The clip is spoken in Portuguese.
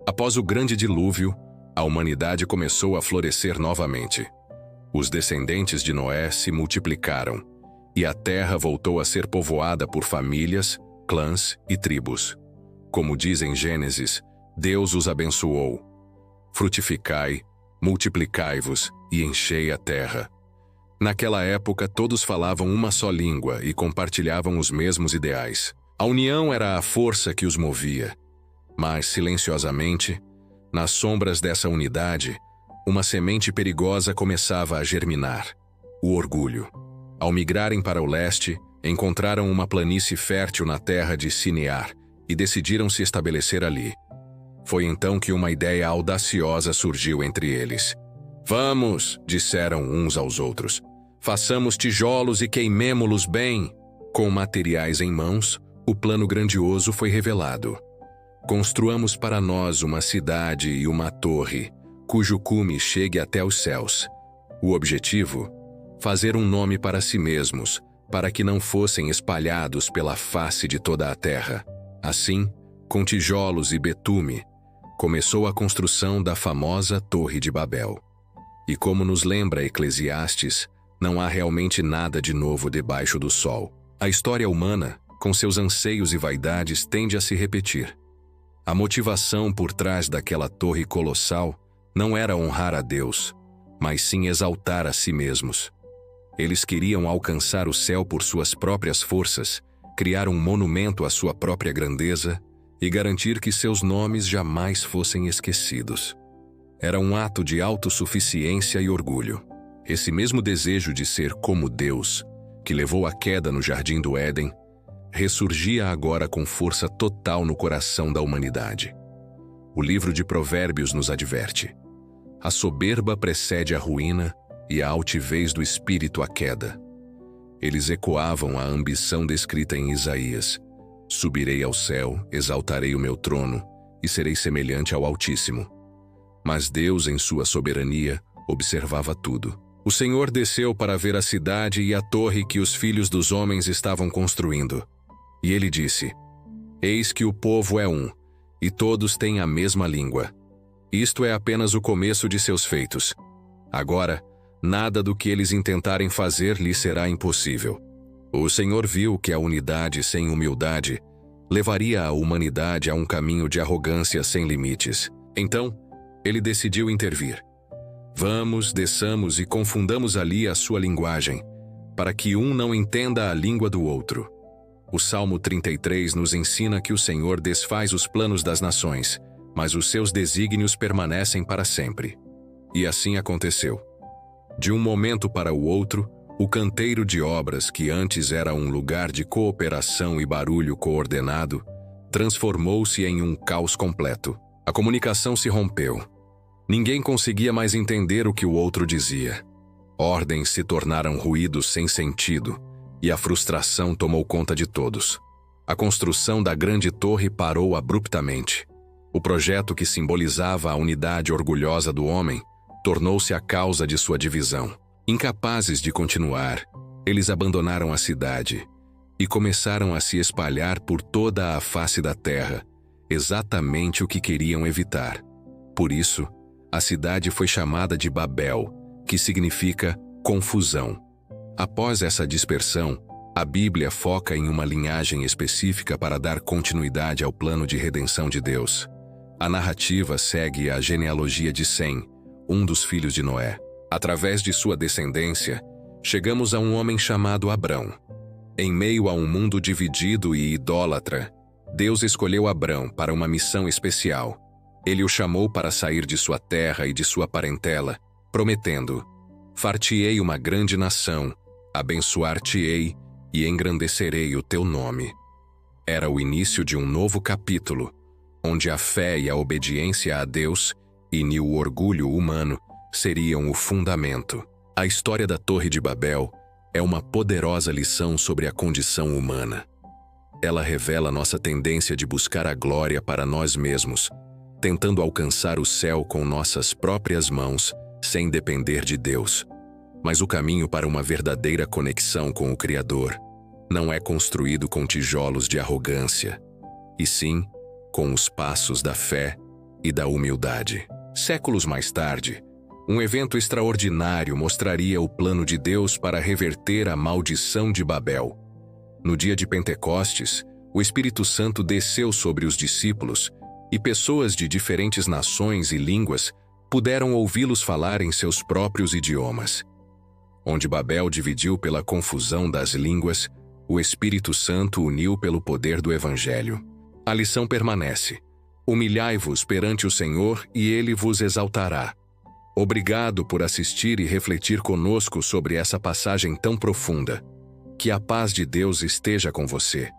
Após o grande dilúvio, a humanidade começou a florescer novamente. Os descendentes de Noé se multiplicaram, e a terra voltou a ser povoada por famílias, clãs e tribos. Como diz em Gênesis, Deus os abençoou. Frutificai, multiplicai-vos e enchei a terra. Naquela época, todos falavam uma só língua e compartilhavam os mesmos ideais. A união era a força que os movia. Mas, silenciosamente, nas sombras dessa unidade, uma semente perigosa começava a germinar: o orgulho. Ao migrarem para o leste, encontraram uma planície fértil na terra de Sinear e decidiram se estabelecer ali. Foi então que uma ideia audaciosa surgiu entre eles. Vamos, disseram uns aos outros, façamos tijolos e queimemo-los bem. Com materiais em mãos, o plano grandioso foi revelado. Construamos para nós uma cidade e uma torre, cujo cume chegue até os céus. O objetivo? Fazer um nome para si mesmos, para que não fossem espalhados pela face de toda a terra. Assim, com tijolos e betume, começou a construção da famosa Torre de Babel. E como nos lembra Eclesiastes, não há realmente nada de novo debaixo do sol. A história humana, com seus anseios e vaidades, tende a se repetir. A motivação por trás daquela torre colossal não era honrar a Deus, mas sim exaltar a si mesmos. Eles queriam alcançar o céu por suas próprias forças, criar um monumento à sua própria grandeza e garantir que seus nomes jamais fossem esquecidos. Era um ato de autossuficiência e orgulho. Esse mesmo desejo de ser como Deus, que levou à queda no Jardim do Éden, ressurgia agora com força total no coração da humanidade. O livro de Provérbios nos adverte: a soberba precede a ruína e a altivez do espírito a queda. Eles ecoavam a ambição descrita em Isaías: subirei ao céu, exaltarei o meu trono e serei semelhante ao Altíssimo. Mas Deus, em sua soberania, observava tudo. O Senhor desceu para ver a cidade e a torre que os filhos dos homens estavam construindo. E ele disse: eis que o povo é um, e todos têm a mesma língua. Isto é apenas o começo de seus feitos. Agora, nada do que eles intentarem fazer lhes será impossível. O Senhor viu que a unidade sem humildade levaria a humanidade a um caminho de arrogância sem limites. Então, ele decidiu intervir. Vamos, desçamos e confundamos ali a sua linguagem, para que um não entenda a língua do outro. O Salmo 33 nos ensina que o Senhor desfaz os planos das nações, mas os seus desígnios permanecem para sempre. E assim aconteceu. De um momento para o outro, o canteiro de obras, que antes era um lugar de cooperação e barulho coordenado, transformou-se em um caos completo. A comunicação se rompeu. Ninguém conseguia mais entender o que o outro dizia. Ordens se tornaram ruídos sem sentido, e a frustração tomou conta de todos. A construção da grande torre parou abruptamente. O projeto que simbolizava a unidade orgulhosa do homem tornou-se a causa de sua divisão. Incapazes de continuar, eles abandonaram a cidade e começaram a se espalhar por toda a face da terra, exatamente o que queriam evitar. Por isso, a cidade foi chamada de Babel, que significa confusão. Após essa dispersão, a Bíblia foca em uma linhagem específica para dar continuidade ao plano de redenção de Deus. A narrativa segue a genealogia de Sem, um dos filhos de Noé. Através de sua descendência, chegamos a um homem chamado Abrão. Em meio a um mundo dividido e idólatra, Deus escolheu Abrão para uma missão especial. Ele o chamou para sair de sua terra e de sua parentela, prometendo: far-te-ei uma grande nação, abençoar-te-ei e engrandecerei o teu nome. Era o início de um novo capítulo, onde a fé e a obediência a Deus e o orgulho humano seriam o fundamento. A história da Torre de Babel é uma poderosa lição sobre a condição humana. Ela revela nossa tendência de buscar a glória para nós mesmos, tentando alcançar o céu com nossas próprias mãos, sem depender de Deus. Mas o caminho para uma verdadeira conexão com o Criador não é construído com tijolos de arrogância, e sim com os passos da fé e da humildade. Séculos mais tarde, um evento extraordinário mostraria o plano de Deus para reverter a maldição de Babel. No dia de Pentecostes, o Espírito Santo desceu sobre os discípulos e pessoas de diferentes nações e línguas puderam ouvi-los falar em seus próprios idiomas. Onde Babel dividiu pela confusão das línguas, o Espírito Santo uniu pelo poder do Evangelho. A lição permanece: humilhai-vos perante o Senhor e Ele vos exaltará. Obrigado por assistir e refletir conosco sobre essa passagem tão profunda. Que a paz de Deus esteja com você.